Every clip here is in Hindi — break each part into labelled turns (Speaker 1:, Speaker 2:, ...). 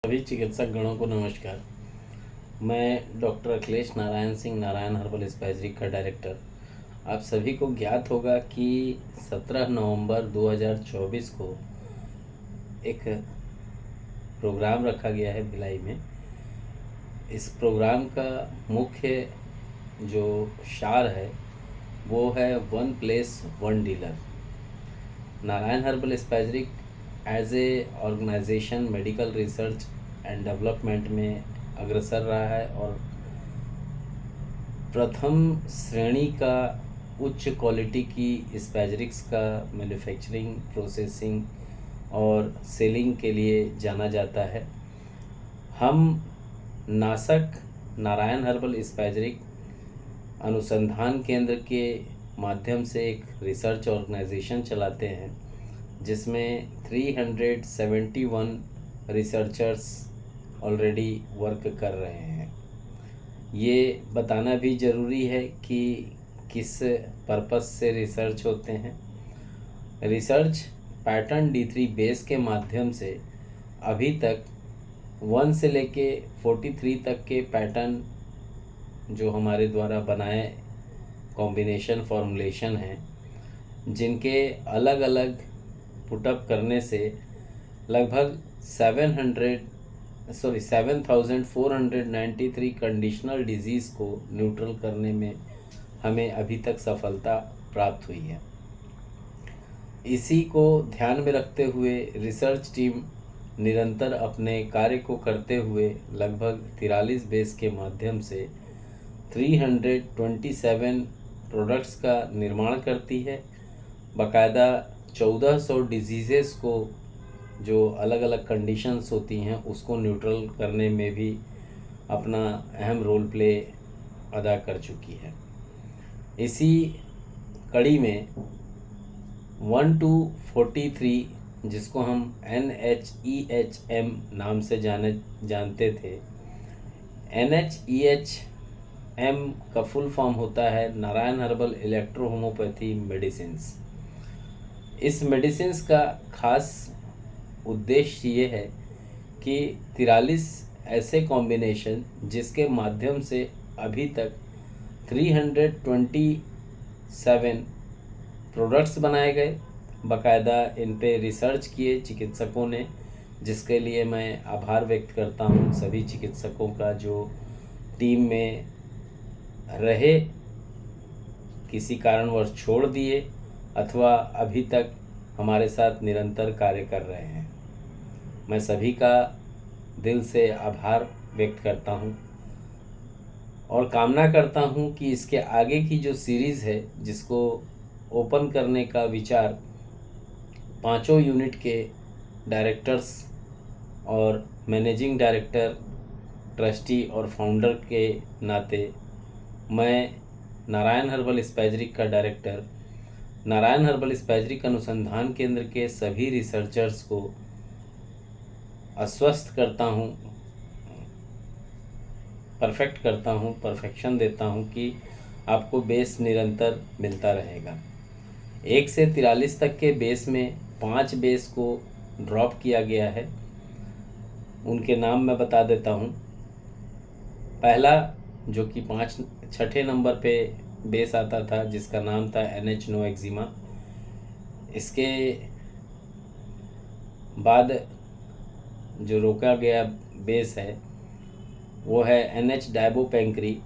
Speaker 1: सभी चिकित्सक गणों को नमस्कार। मैं डॉक्टर अखिलेश नारायण सिंह, नारायण हर्बल स्पाइसरी का डायरेक्टर। आप सभी को ज्ञात होगा कि 17 नवंबर 2024 को एक प्रोग्राम रखा गया है भिलाई में। इस प्रोग्राम का मुख्य जो सार है वो है one place one dealer. Narayan herbal spicery as a organisation medical research and development में अग्रसर रहा है और प्रथम श्रेणी का उच्च क्वालिटी की स्पैजरिक्स का मैन्युफैक्चरिंग, प्रोसेसिंग और सेलिंग के लिए जाना जाता है। हम नासक नारायण हर्बल स्पैजरिक अनुसंधान केंद्र के माध्यम से एक रिसर्च ऑर्गेनाइजेशन चलाते हैं जिसमें 371 रिसर्चर्स ऑलरेडी वर्क कर रहे हैं। ये बताना भी ज़रूरी है कि किस पर्पस से रिसर्च होते हैं। रिसर्च पैटर्न D3 बेस के माध्यम से अभी तक 1 से लेके 43 तक के पैटर्न जो हमारे द्वारा बनाए कॉम्बिनेशन फॉर्मुलेशन हैं, जिनके अलग अलग पुटअप करने से लगभग 7,493 कंडीशनल डिजीज़ को न्यूट्रल करने में हमें अभी तक सफलता प्राप्त हुई है। इसी को ध्यान में रखते हुए रिसर्च टीम निरंतर अपने कार्य को करते हुए लगभग 43 बेस के माध्यम से 327 प्रोडक्ट्स का निर्माण करती है। बाकायदा 1400 डिजीज़ेस को जो अलग अलग कंडीशंस होती हैं उसको न्यूट्रल करने में भी अपना अहम रोल प्ले अदा कर चुकी है। इसी कड़ी में 1 to 43 जिसको हम NHEHM नाम से जानते थे। NHEHM का फुल फॉर्म होता है Narayan herbal electro homeopathy medicines. इस मेडिसिन्स का खास उद्देश्य ये है कि 43 ऐसे कॉम्बिनेशन जिसके माध्यम से अभी तक 327 प्रोडक्ट्स बनाए गए। बाकायदा इन पे रिसर्च किए चिकित्सकों ने, जिसके लिए मैं आभार व्यक्त करता हूँ सभी चिकित्सकों का जो टीम में रहे, किसी कारणवश छोड़ दिए अथवा अभी तक हमारे साथ निरंतर कार्य कर रहे हैं। मैं सभी का दिल से आभार व्यक्त करता हूँ और कामना करता हूँ कि इसके आगे की जो सीरीज़ है जिसको ओपन करने का विचार 5 यूनिट के डायरेक्टर्स और मैनेजिंग डायरेक्टर, ट्रस्टी और फाउंडर के नाते मैं नारायण हर्बल स्पाइसरिक का डायरेक्टर नारायण हर्बल स्पाइसरिक अनुसंधान केंद्र के सभी रिसर्चर्स को आश्वस्त करता हूँ, परफेक्शन देता हूँ कि आपको बेस निरंतर मिलता रहेगा। 1 से 43 तक के बेस में 5 बेस को ड्रॉप किया गया है। उनके नाम मैं बता देता हूँ। पहला जो कि 6ठे नंबर पे बेस आता था जिसका नाम था NH नो एक्जिमा। इसके बाद जो रोका गया बेस है वो है NH डायबोपेंक्री,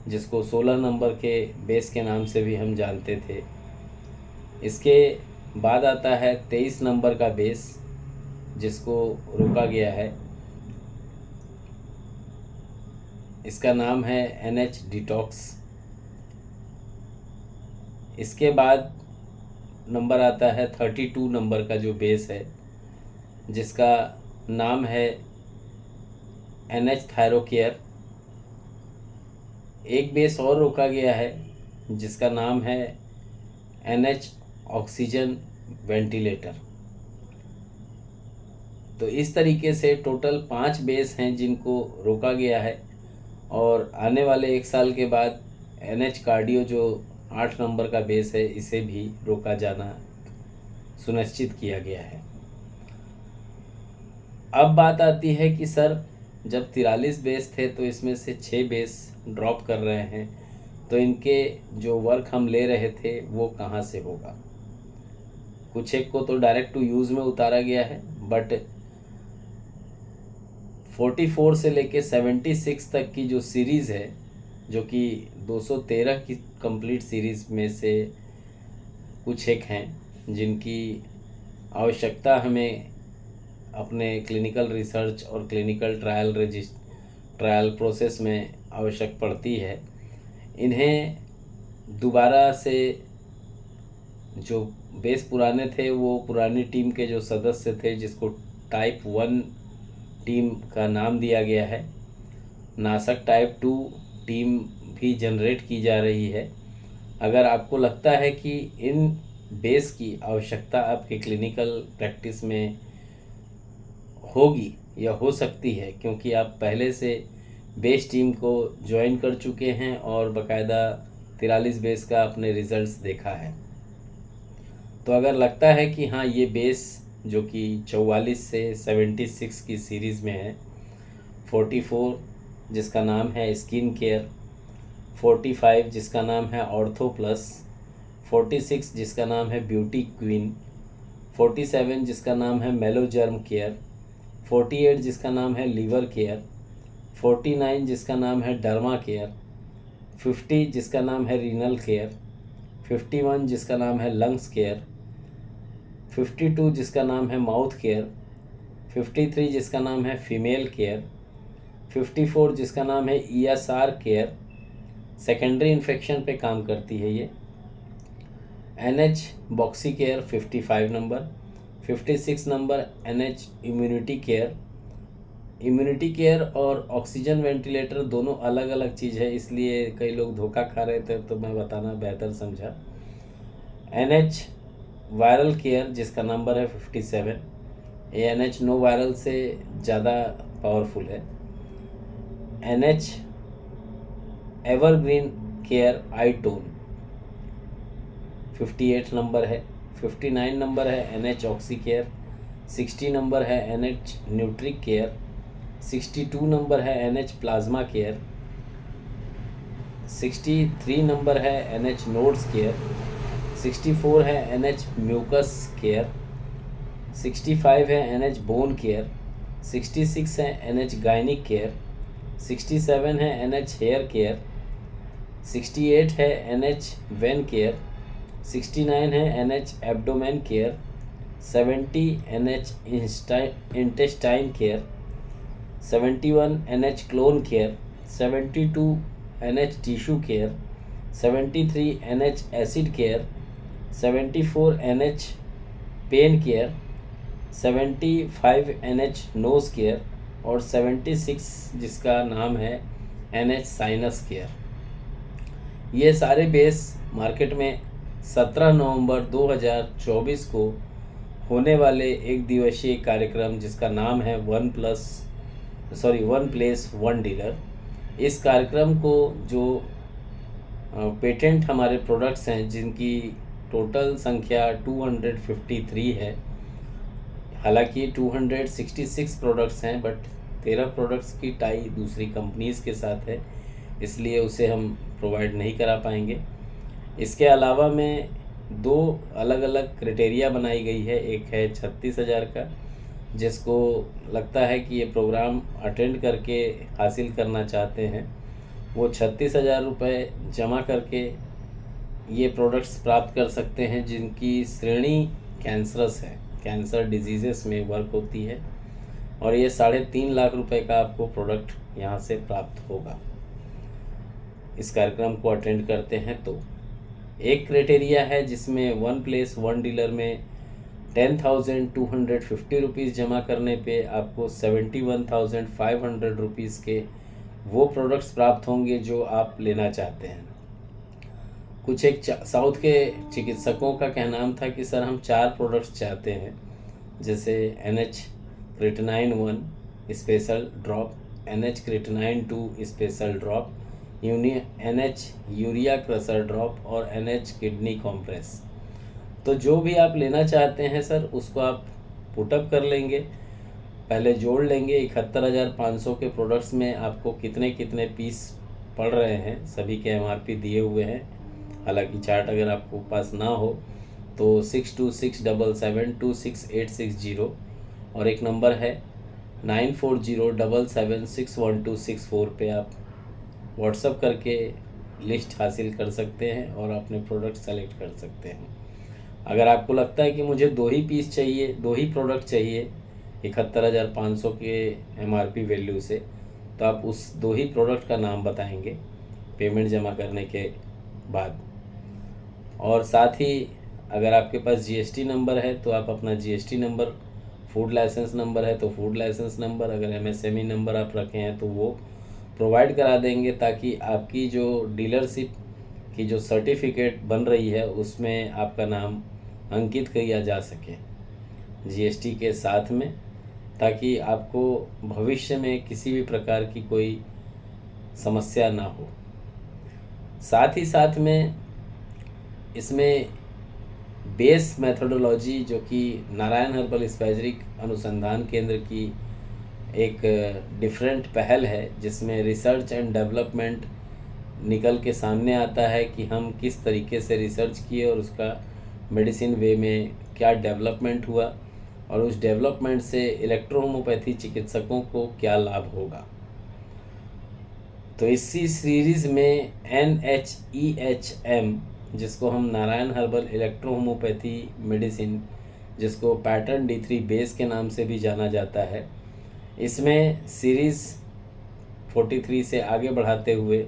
Speaker 1: जिसको 16 नंबर के बेस के नाम से भी हम जानते थे। इसके बाद आता है 23 नंबर का बेस जिसको रोका गया है। इसका नाम है NH डिटॉक्स। इसके बाद नंबर आता है 32 नंबर का जो बेस है जिसका नाम है NH थायरोकेयर। एक बेस और रोका गया है जिसका नाम है NH ऑक्सीजन वेंटिलेटर। तो इस तरीके से टोटल 5 बेस हैं जिनको रोका गया है और आने वाले 1 साल के बाद NH कार्डियो जो 8 नंबर का बेस है इसे भी रोका जाना सुनिश्चित किया गया है। अब बात आती है कि सर जब 43 बेस थे तो इसमें से 6 बेस ड्रॉप कर रहे हैं, तो इनके जो वर्क हम ले रहे थे वो कहाँ से होगा। कुछ एक को तो डायरेक्ट टू यूज़ में उतारा गया है, बट 44 से लेके 76 तक की जो सीरीज़ है, जो कि 213 की कंप्लीट सीरीज़ में से कुछ एक हैं जिनकी आवश्यकता हमें अपने क्लिनिकल रिसर्च और क्लिनिकल ट्रायल प्रोसेस में आवश्यक पड़ती है। इन्हें दोबारा से जो बेस पुराने थे वो पुरानी टीम के जो सदस्य थे, जिसको टाइप 1 टीम का नाम दिया गया है, नासक टाइप 2 टीम भी जनरेट की जा रही है। अगर आपको लगता है कि इन बेस की आवश्यकता आपके क्लिनिकल प्रैक्टिस में होगी या हो सकती है, क्योंकि आप पहले से बेस टीम को ज्वाइन कर चुके हैं और बाकायदा 43 बेस का अपने रिजल्ट्स देखा है, तो अगर लगता है कि हाँ ये बेस जो कि 44 से 76 की सीरीज़ में है, 44 जिसका नाम है स्किन केयर, 45 जिसका नाम है ऑर्थो प्लस, 46 जिसका नाम है ब्यूटी क्वीन, 47 जिसका नाम है मेलोजर्म केयर, 48 जिसका नाम है लीवर केयर, 49 जिसका नाम है डर्मा केयर, 50 जिसका नाम है रीनल केयर, 51 जिसका नाम है लंग्स केयर, 52 जिसका नाम है माउथ केयर, 53 जिसका नाम है फीमेल केयर, 54 जिसका नाम है ESR केयर, सेकेंडरी इन्फेक्शन पे काम करती है ये। NH boxy care 55 number, 56 number NH immunity care. Immunity care और ऑक्सीजन वेंटिलेटर दोनों अलग अलग चीज़ है, इसलिए कई लोग धोखा खा रहे थे, तो मैं बताना बेहतर समझा। NH वायरल केयर जिसका नंबर है 57, ये NH नो वायरल से ज़्यादा पावरफुल है। NH evergreen care I tone 58 number है। 59 नंबर है NH ऑक्सी केयर, 60 नंबर है NH न्यूट्रिक केयर, 62 नंबर है NH प्लाज्मा केयर, 63 नंबर है NH नोड्स केयर, 64 है NH म्यूकस केयर, 65 है NH बोन केयर, 66 है NH गायनिक केयर, 67 है NH हेयर केयर, 68 है NH वेन केयर, 69 है NH abdomen care, 70 NH intestine care, 71 NH colon care, 72 NH tissue care, 73 NH acid care, 74 NH pain care, 75 NH nose care और 76 जिसका नाम है NH साइनस केयर। ये सारे बेस मार्केट में 17 नवंबर 2024 को होने वाले एक दिवसीय कार्यक्रम जिसका नाम है वन प्लेस वन डीलर, इस कार्यक्रम को जो पेटेंट हमारे प्रोडक्ट्स हैं जिनकी टोटल संख्या 253 है, हालांकि 266 प्रोडक्ट्स हैं, बट 13 प्रोडक्ट्स की टाई दूसरी कंपनीज़ के साथ है, इसलिए उसे हम प्रोवाइड नहीं करा पाएंगे। इसके अलावा में 2 अलग अलग क्राइटेरिया बनाई गई है। एक है 36,000 का, जिसको लगता है कि ये प्रोग्राम अटेंड करके हासिल करना चाहते हैं, वो 36,000 रुपये जमा करके ये प्रोडक्ट्स प्राप्त कर सकते हैं जिनकी श्रेणी कैंसरस है, कैंसर डिजीज़ेस में वर्क होती है, और ये 3.5 लाख रुपए का आपको प्रोडक्ट यहाँ से प्राप्त होगा इस कार्यक्रम को अटेंड करते हैं। तो एक क्राइटेरिया है जिसमें वन प्लेस वन डीलर में 10,250 रुपीज़ जमा करने पे आपको 71,500 रुपीज़ के वो प्रोडक्ट्स प्राप्त होंगे जो आप लेना चाहते हैं। कुछ एक साउथ के चिकित्सकों का कहना था कि सर हम 4 प्रोडक्ट्स चाहते हैं, जैसे NH creatinine 1 special drop, NH creatinine 2 special drop, NH urea crusher drop और NH किडनी कॉम्प्रेस। तो जो भी आप लेना चाहते हैं सर उसको आप पुटअप कर लेंगे। पहले जोड़ लेंगे 71,500 के प्रोडक्ट्स में आपको कितने कितने पीस पड़ रहे हैं, सभी के MRP दिए हुए हैं। हालांकि चार्ट अगर आपको पास ना हो तो 6267726860 और एक नंबर है 9407761264 पे आप व्हाट्सअप करके लिस्ट हासिल कर सकते हैं और अपने प्रोडक्ट सेलेक्ट कर सकते हैं। अगर आपको लगता है कि मुझे 2 ही पीस चाहिए, 2 ही प्रोडक्ट चाहिए 71,500 के MRP वैल्यू से, तो आप उस 2 ही प्रोडक्ट का नाम बताएंगे पेमेंट जमा करने के बाद। और साथ ही अगर आपके पास GST नंबर है तो आप अपना GST number, food licence number है तो फूड लाइसेंस नंबर, अगर MSME नंबर आप रखे हैं तो वो प्रोवाइड करा देंगे, ताकि आपकी जो डीलरशिप की जो सर्टिफिकेट बन रही है उसमें आपका नाम अंकित किया जा सके GST के साथ में, ताकि आपको भविष्य में किसी भी प्रकार की कोई समस्या ना हो। साथ ही साथ में इसमें बेस मेथोडोलॉजी, जो कि नारायण हर्बल स्पैजरिक अनुसंधान केंद्र की एक डिफरेंट पहल है, जिसमें रिसर्च एंड डेवलपमेंट निकल के सामने आता है कि हम किस तरीके से रिसर्च किए और उसका मेडिसिन वे में क्या डेवलपमेंट हुआ और उस डेवलपमेंट से इलेक्ट्रोहोम्योपैथी चिकित्सकों को क्या लाभ होगा। तो इसी सीरीज़ में NHEHM, जिसको हम नारायण हर्बल इलेक्ट्रोहोम्योपैथी मेडिसिन, जिसको पैटर्न D3 बेस के नाम से भी जाना जाता है, इसमें सीरीज़ 43 से आगे बढ़ाते हुए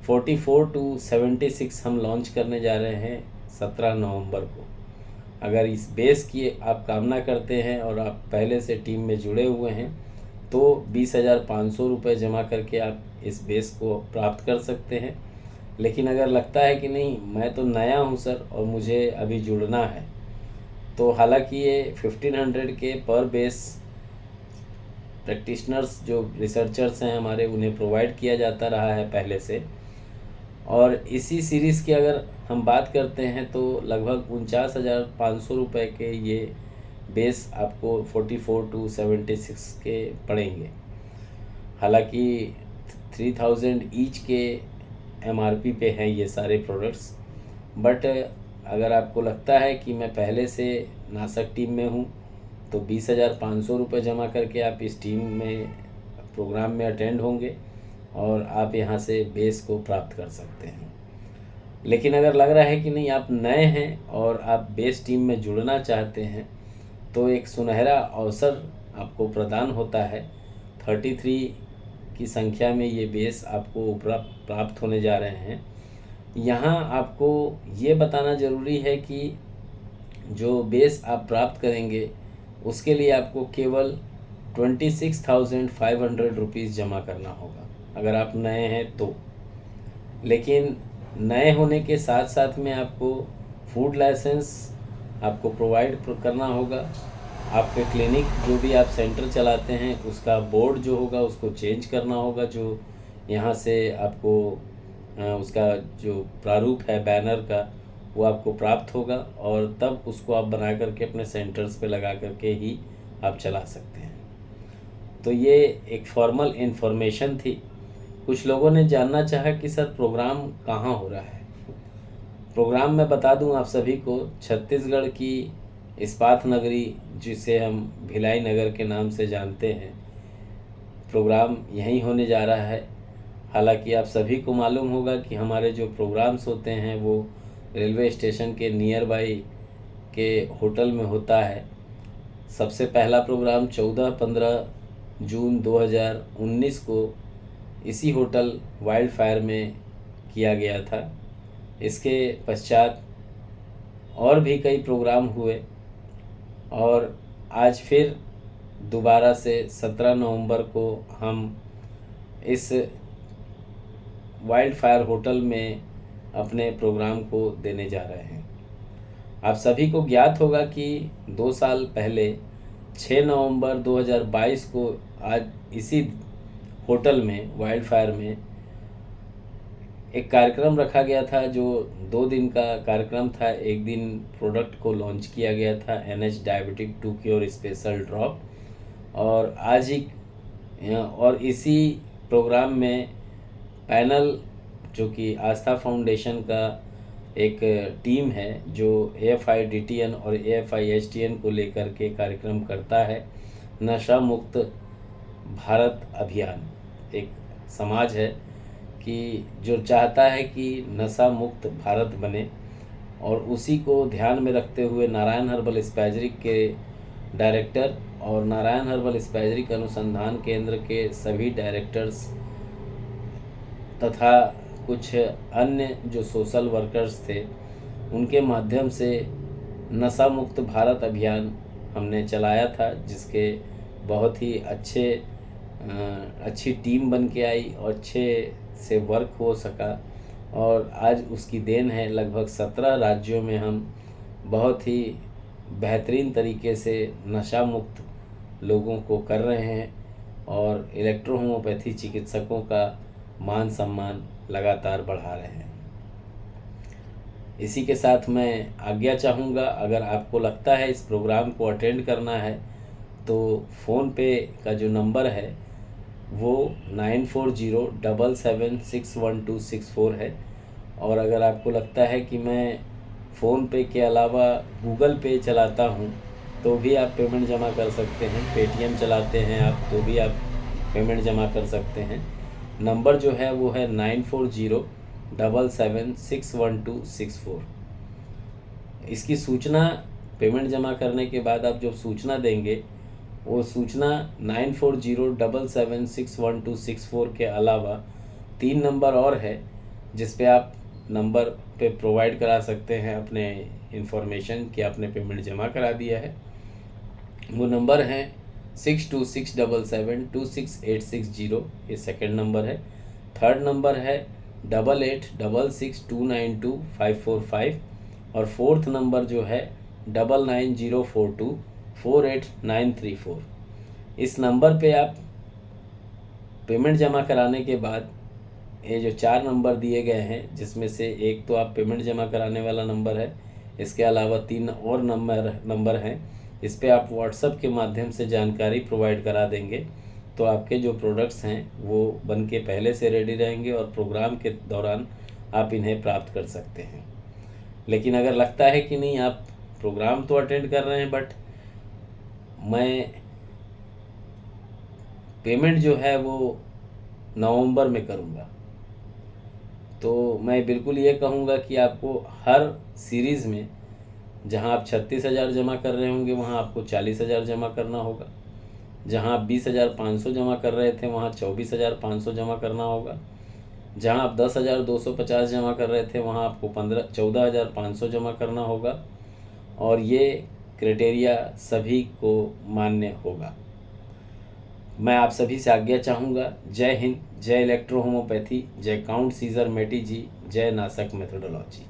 Speaker 1: 44 to 76 हम लॉन्च करने जा रहे हैं 17 नवंबर को। अगर इस बेस की आप कामना करते हैं और आप पहले से टीम में जुड़े हुए हैं तो 20,500 रुपये जमा करके आप इस बेस को प्राप्त कर सकते हैं। लेकिन अगर लगता है कि नहीं, मैं तो नया हूं सर और मुझे अभी जुड़ना है, तो हालांकि ये 1500 के पर बेस प्रैक्टिशनर्स जो रिसर्चर्स हैं हमारे, उन्हें प्रोवाइड किया जाता रहा है पहले से। और इसी सीरीज़ की अगर हम बात करते हैं तो लगभग 49,500 रुपये के ये बेस आपको 44 to 76 के पड़ेंगे। हालांकि 3000 ईच के MRP पे हैं ये सारे प्रोडक्ट्स, बट अगर आपको लगता है कि मैं पहले से नासक टीम में हूँ तो 20,500 रुपये जमा करके आप इस टीम में प्रोग्राम में अटेंड होंगे और आप यहाँ से बेस को प्राप्त कर सकते हैं। लेकिन अगर लग रहा है कि नहीं, आप नए हैं और आप बेस टीम में जुड़ना चाहते हैं, तो एक सुनहरा अवसर आपको प्रदान होता है। 33 की संख्या में ये बेस आपको प्राप्त होने जा रहे हैं। यहाँ आपको ये बताना ज़रूरी है कि जो बेस आप प्राप्त करेंगे उसके लिए आपको केवल 26,500 रुपीज़ जमा करना होगा अगर आप नए हैं तो। लेकिन नए होने के साथ साथ में आपको फूड लाइसेंस आपको प्रोवाइड करना होगा। आपके क्लिनिक जो भी आप सेंटर चलाते हैं उसका बोर्ड जो होगा उसको चेंज करना होगा, जो यहाँ से आपको उसका जो प्रारूप है बैनर का वो आपको प्राप्त होगा और तब उसको आप बना करके अपने सेंटर्स पे लगा करके ही आप चला सकते हैं। तो ये एक फॉर्मल इन्फॉर्मेशन थी। कुछ लोगों ने जानना चाहा कि सर प्रोग्राम कहाँ हो रहा है। प्रोग्राम मैं बता दूं आप सभी को, छत्तीसगढ़ की इस्पात नगरी जिसे हम भिलाई नगर के नाम से जानते हैं, प्रोग्राम यहीं होने जा रहा है। हालांकि आप सभी को मालूम होगा कि हमारे जो प्रोग्राम्स होते हैं वो रेलवे स्टेशन के नियर बाई के होटल में होता है। सबसे पहला प्रोग्राम 14-15 जून 2019 को इसी होटल वाइल्ड फायर में किया गया था। इसके पश्चात और भी कई प्रोग्राम हुए और आज फिर दोबारा से 17 नवंबर को हम इस वाइल्ड फायर होटल में अपने प्रोग्राम को देने जा रहे हैं। आप सभी को ज्ञात होगा कि 2 साल पहले 6 नवंबर 2022 को आज इसी होटल में वाइल्ड फायर में एक कार्यक्रम रखा गया था, जो 2 दिन का कार्यक्रम था। एक दिन प्रोडक्ट को लॉन्च किया गया था NH diabetic 2 cure special drop, और आज ही और इसी प्रोग्राम में पैनल जो कि आस्था फाउंडेशन का एक टीम है जो AFIDTN और AFIHTN को लेकर के कार्यक्रम करता है। नशा मुक्त भारत अभियान एक समाज है कि जो चाहता है कि नशा मुक्त भारत बने, और उसी को ध्यान में रखते हुए नारायण हर्बल स्पैजरिक के डायरेक्टर और नारायण हर्बल स्पैजरिक अनुसंधान केंद्र के सभी डायरेक्टर्स तथा कुछ अन्य जो सोशल वर्कर्स थे, उनके माध्यम से नशा मुक्त भारत अभियान हमने चलाया था, जिसके बहुत ही अच्छी टीम बन के आई और अच्छे से वर्क हो सका। और आज उसकी देन है लगभग 17 राज्यों में हम बहुत ही बेहतरीन तरीके से नशा मुक्त लोगों को कर रहे हैं और इलेक्ट्रो होम्योपैथी चिकित्सकों का मान सम्मान लगातार बढ़ा रहे हैं। इसी के साथ मैं आज्ञा चाहूँगा। अगर आपको लगता है इस प्रोग्राम को अटेंड करना है तो फ़ोन पे का जो नंबर है वो 9407761264 है। और अगर आपको लगता है कि मैं फ़ोन पे के अलावा गूगल पे चलाता हूँ तो भी आप पेमेंट जमा कर सकते हैं। पेटीएम चलाते हैं आप तो भी आप पेमेंट जमा कर सकते हैं। नंबर जो है वो है 9407761264। इसकी सूचना पेमेंट जमा करने के बाद आप जब सूचना देंगे, वो सूचना 9407761264 के अलावा 3 नंबर और है जिस पे आप नंबर पे प्रोवाइड करा सकते हैं अपने इंफॉर्मेशन कि आपने पेमेंट जमा करा दिया है। वो नंबर हैं 6267726860, ये सेकंड नंबर है। थर्ड नंबर है 8866292545 और फोर्थ नंबर जो है 9904248934। इस नंबर पे आप पेमेंट जमा कराने के बाद ये जो 4 नंबर दिए गए हैं, जिसमें से एक तो आप पेमेंट जमा कराने वाला नंबर है, इसके अलावा 3 और नंबर हैं। इस पे आप व्हाट्सएप के माध्यम से जानकारी प्रोवाइड करा देंगे तो आपके जो प्रोडक्ट्स हैं वो बन के पहले से रेडी रहेंगे और प्रोग्राम के दौरान आप इन्हें प्राप्त कर सकते हैं। लेकिन अगर लगता है कि नहीं, आप प्रोग्राम तो अटेंड कर रहे हैं बट मैं पेमेंट जो है वो नवंबर में करूँगा, तो मैं बिल्कुल ये कहूँगा कि आपको हर सीरीज़ में जहाँ आप 36,000 जमा कर रहे होंगे वहाँ आपको 40,000 जमा करना होगा। जहाँ आप 20,500 जमा कर रहे थे वहाँ 24,500 जमा करना होगा। जहाँ आप 10,250 जमा कर रहे थे वहाँ आपको 14,500 जमा करना होगा। और ये क्राइटेरिया सभी को मान्य होगा। मैं आप सभी से आज्ञा चाहूँगा। जय हिंद, जय इलेक्ट्रो होम्योपैथी, जय काउंट सीजर मेटी जी, जय नासक मेथोडोलॉजी।